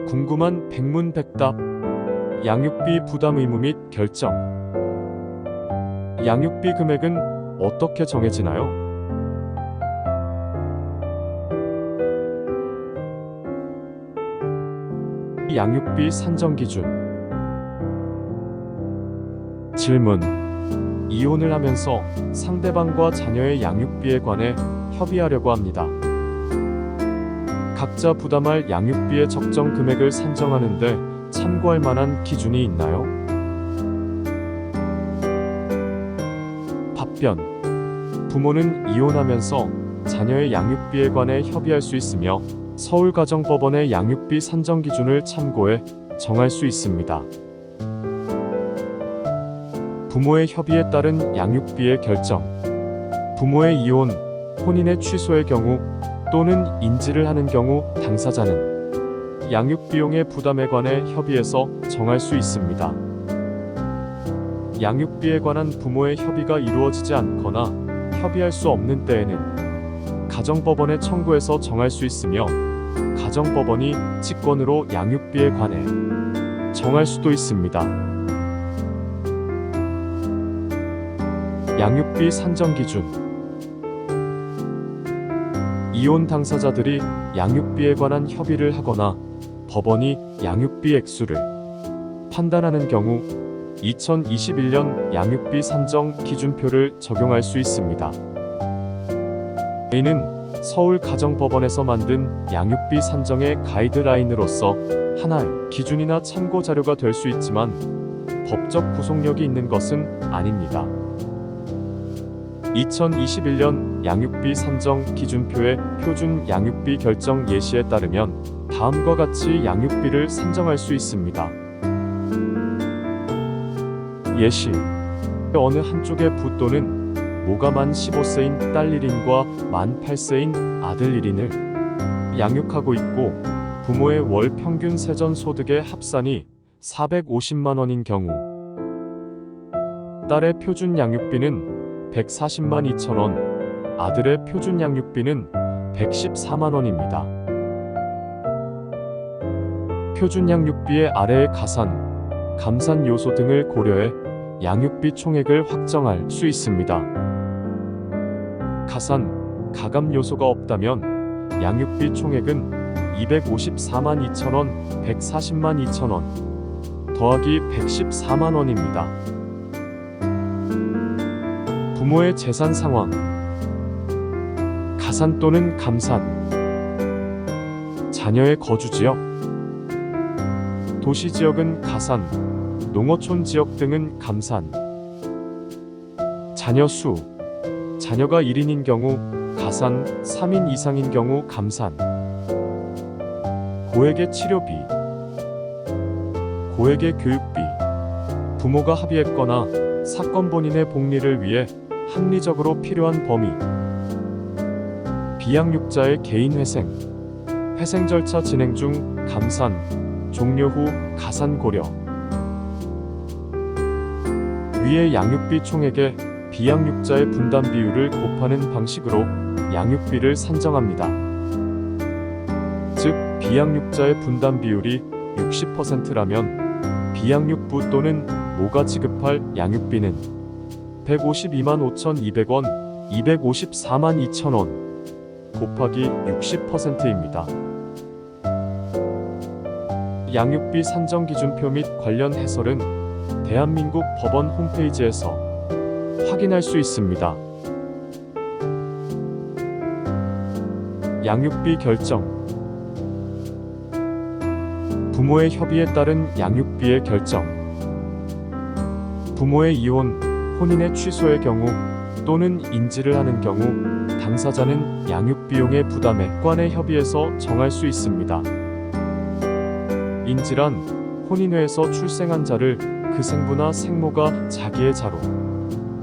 궁금한 백문백답. 양육비 부담 의무 및 결정. 양육비 금액은 어떻게 정해지나요? 양육비 산정 기준. 질문. 이혼을 하면서 상대방과 자녀의 양육비에 관해 협의하려고 합니다. 각자 부담할 양육비의 적정 금액을 산정하는데 참고할 만한 기준이 있나요? 답변. 부모는 이혼하면서 자녀의 양육비에 관해 협의할 수 있으며 서울가정법원의 양육비 산정 기준을 참고해 정할 수 있습니다. 부모의 협의에 따른 양육비의 결정. 부모의 이혼, 혼인의 취소의 경우 또는 인지를 하는 경우 당사자는 양육비용의 부담에 관해 협의해서 정할 수 있습니다. 양육비에 관한 부모의 협의가 이루어지지 않거나 협의할 수 없는 때에는 가정법원에 청구해서 정할 수 있으며 가정법원이 직권으로 양육비에 관해 정할 수도 있습니다. 양육비 산정 기준. 이혼 당사자들이 양육비에 관한 협의를 하거나 법원이 양육비 액수를 판단하는 경우 2021년 양육비 산정 기준표를 적용할 수 있습니다. 이는 서울가정법원에서 만든 양육비 산정의 가이드라인으로서 하나의 기준이나 참고 자료가 될 수 있지만 법적 구속력이 있는 것은 아닙니다. 2021년 양육비 산정 기준표의 표준 양육비 결정 예시에 따르면 다음과 같이 양육비를 산정할 수 있습니다. 예시. 어느 한쪽의 부 또는 모가 만 15세인 딸 1인과 만 8세인 아들 1인을 양육하고 있고 부모의 월 평균 세전 소득의 합산이 450만 원인 경우 딸의 표준 양육비는 140만 2천 원, 아들의 표준 양육비는 114만 원입니다. 표준 양육비의 아래의 가산, 감산 요소 등을 고려해 양육비 총액을 확정할 수 있습니다. 가산, 가감 요소가 없다면 양육비 총액은 254만 2천 원, 140만 2천 원 더하기 114만 원입니다. 부모의 재산 상황. 가산 또는 감산. 자녀의 거주지역. 도시지역은 가산, 농어촌 지역 등은 감산. 자녀 수. 자녀가 1인인 경우 가산, 3인 이상인 경우 감산. 고액의 치료비. 고액의 교육비. 부모가 합의했거나 사건 본인의 복리를 위해 합리적으로 필요한 범위. 비양육자의 개인회생. 회생 절차 진행 중 감산, 종료 후 가산 고려. 위의 양육비 총액에 비양육자의 분담 비율을 곱하는 방식으로 양육비를 산정합니다. 즉, 비양육자의 분담 비율이 60%라면 비양육부 또는 모가 지급할 양육비는 152만 5,200원, 254만 2천 원 곱하기 60%입니다. 양육비 산정 기준표 및 관련 해설은 대한민국 법원 홈페이지에서 확인할 수 있습니다. 양육비 결정. 부모의 협의에 따른 양육비의 결정. 부모의 이혼, 혼인의 취소의 경우 또는 인지를 하는 경우 당사자는 양육비용의 부담에 관해 협의해서 정할 수 있습니다. 인지란 혼인회에서 출생한 자를 그 생부나 생모가 자기의 자로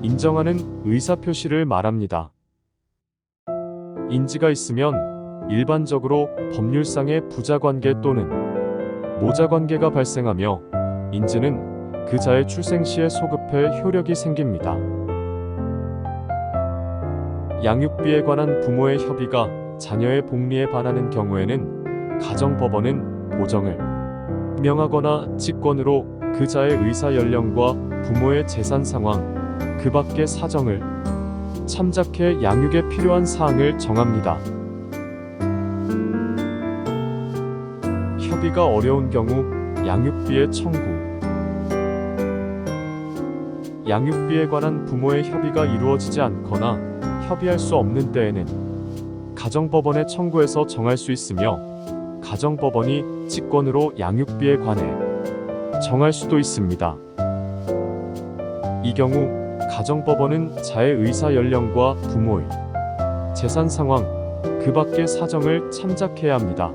인정하는 의사표시를 말합니다. 인지가 있으면 일반적으로 법률상의 부자관계 또는 모자관계가 발생하며 인지는 그 자의 출생 시에 소급해 효력이 생깁니다. 양육비에 관한 부모의 협의가 자녀의 복리에 반하는 경우에는 가정법원은 보정을 명하거나 직권으로 그자의 의사 연령과 부모의 재산 상황, 그 밖의 사정을 참작해 양육에 필요한 사항을 정합니다. 협의가 어려운 경우 양육비의 청구. 양육비에 관한 부모의 협의가 이루어지지 않거나 협의할 수 없는 때에는 가정법원에 청구해서 정할 수 있으며, 가정법원이 직권으로 양육비에 관해 정할 수도 있습니다. 이 경우 가정법원은 자의 의사 연령과 부모의 재산 상황, 그 밖의 사정을 참작해야 합니다.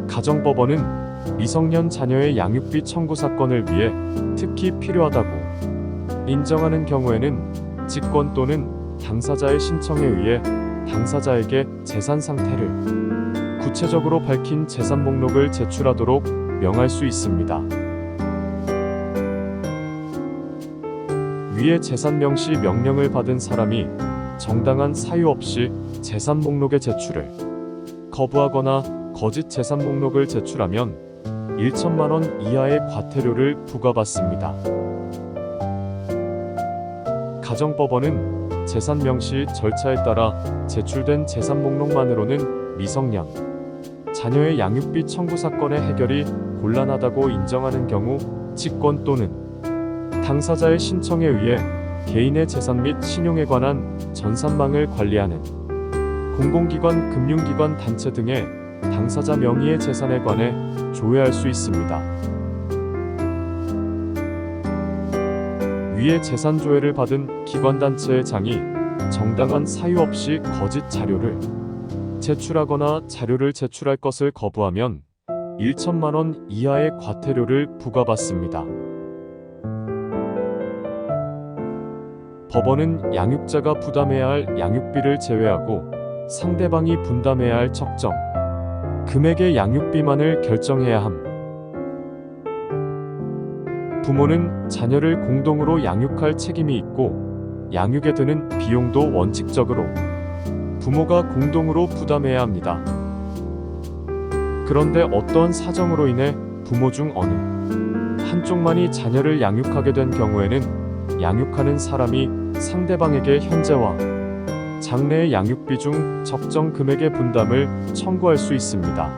가정법원은 미성년 자녀의 양육비 청구 사건을 위해 특히 필요하다고 인정하는 경우에는 직권 또는 당사자의 신청에 의해 당사자에게 재산 상태를 구체적으로 밝힌 재산 목록을 제출하도록 명할 수 있습니다. 위의 재산 명시 명령을 받은 사람이 정당한 사유 없이 재산 목록의 제출을 거부하거나 거짓 재산 목록을 제출하면 1천만 원 이하의 과태료를 부과받습니다. 가정법원은 재산 명시 절차에 따라 제출된 재산 목록만으로는 미성년 자녀의 양육비 청구 사건의 해결이 곤란하다고 인정하는 경우 직권 또는 당사자의 신청에 의해 개인의 재산 및 신용에 관한 전산망을 관리하는 공공기관, 금융기관, 단체 등의 당사자 명의의 재산에 관해 조회할 수 있습니다. 위의 재산 조회를 받은 기관단체의 장이 정당한 사유 없이 거짓 자료를 제출하거나 자료를 제출할 것을 거부하면 1천만 원 이하의 과태료를 부과받습니다. 법원은 양육자가 부담해야 할 양육비를 제외하고 상대방이 분담해야 할 적정 금액의 양육비만을 결정해야 함. 부모는 자녀를 공동으로 양육할 책임이 있고 양육에 드는 비용도 원칙적으로 부모가 공동으로 부담해야 합니다. 그런데 어떤 사정으로 인해 부모 중 어느 한쪽만이 자녀를 양육하게 된 경우에는 양육하는 사람이 상대방에게 현재와 장래의 양육비 중 적정 금액의 분담을 청구할 수 있습니다.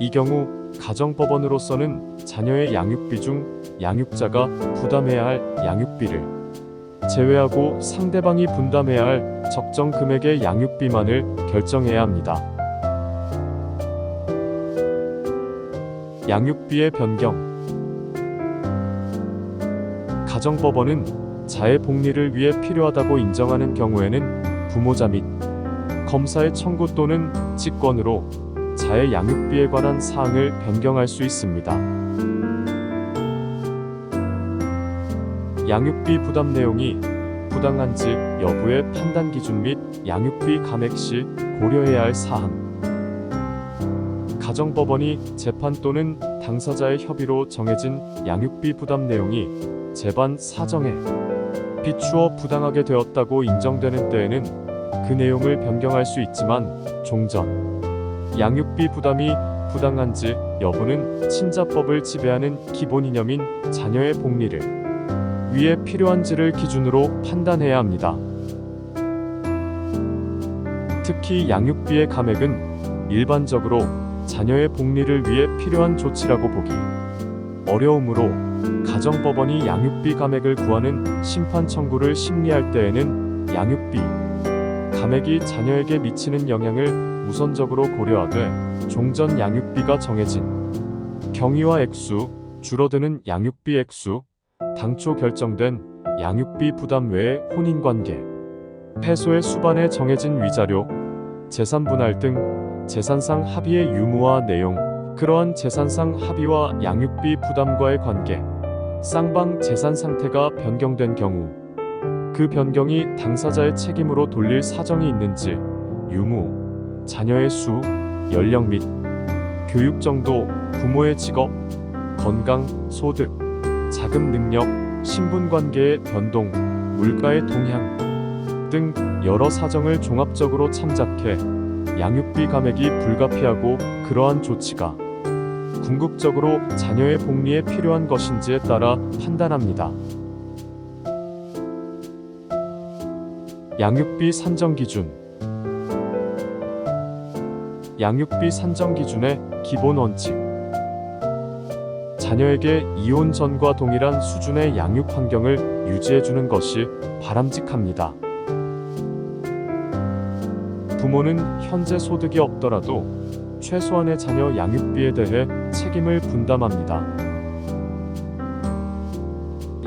이 경우 가정법원으로서는 자녀의 양육비 중 양육자가 부담해야 할 양육비를 제외하고 상대방이 분담해야 할 적정 금액의 양육비만을 결정해야 합니다. 양육비의 변경. 가정법원은 자의 복리를 위해 필요하다고 인정하는 경우에는 부모자 및 검사의 청구 또는 직권으로 자의 양육비에 관한 사항을 변경할 수 있습니다. 양육비 부담 내용이 부당한지 여부의 판단 기준 및 양육비 감액 시 고려해야 할 사항. 가정법원이 재판 또는 당사자의 협의로 정해진 양육비 부담 내용이 재반 사정에 비추어 부당하게 되었다고 인정되는 때에는 그 내용을 변경할 수 있지만, 종전 양육비 부담이 부당한지 여부는 친자법을 지배하는 기본 이념인 자녀의 복리를 위해 필요한지를 기준으로 판단해야 합니다. 특히 양육비의 감액은 일반적으로 자녀의 복리를 위해 필요한 조치라고 보기 어려우므로 가정법원이 양육비 감액을 구하는 심판 청구를 심리할 때에는 양육비 감액이 자녀에게 미치는 영향을 우선적으로 고려하되 종전 양육비가 정해진 경위와 액수, 줄어드는 양육비 액수, 당초 결정된 양육비 부담 외에 혼인관계, 패소의 수반에 정해진 위자료, 재산 분할 등 재산상 합의의 유무와 내용, 그러한 재산상 합의와 양육비 부담과의 관계, 쌍방 재산 상태가 변경된 경우 그 변경이 당사자의 책임으로 돌릴 사정이 있는지, 유무, 자녀의 수, 연령 및 교육 정도, 부모의 직업, 건강, 소득, 자금 능력, 신분관계의 변동, 물가의 동향 등 여러 사정을 종합적으로 참작해 양육비 감액이 불가피하고 그러한 조치가 궁극적으로 자녀의 복리에 필요한 것인지에 따라 판단합니다. 양육비 산정 기준. 양육비 산정 기준의 기본 원칙. 자녀에게 이혼 전과 동일한 수준의 양육 환경을 유지해주는 것이 바람직합니다. 부모는 현재 소득이 없더라도 최소한의 자녀 양육비에 대해 책임을 분담합니다.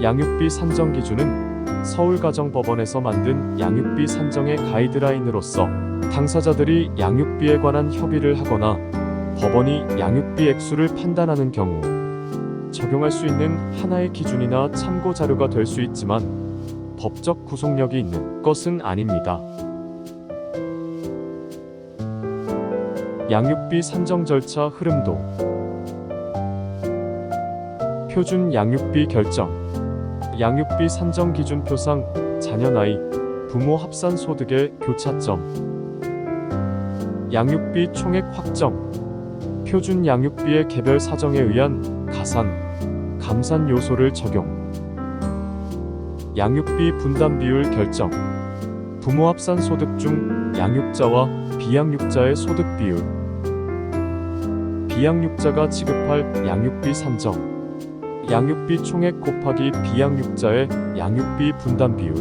양육비 산정 기준은 서울가정법원에서 만든 양육비 산정의 가이드라인으로서 당사자들이 양육비에 관한 협의를 하거나 법원이 양육비 액수를 판단하는 경우 적용할 수 있는 하나의 기준이나 참고 자료가 될 수 있지만 법적 구속력이 있는 것은 아닙니다. 양육비 산정 절차 흐름도. 표준 양육비 결정. 양육비 산정 기준표상 자녀 나이, 부모 합산 소득의 교차점. 양육비 총액 확정. 표준 양육비의 개별 사정에 의한 가산, 감산 요소를 적용. 양육비 분담 비율 결정. 부모 합산 소득 중 양육자와 비양육자의 소득 비율. 비양육자가 지급할 양육비 산정. 양육비 총액 곱하기 비양육자의 양육비 분담 비율.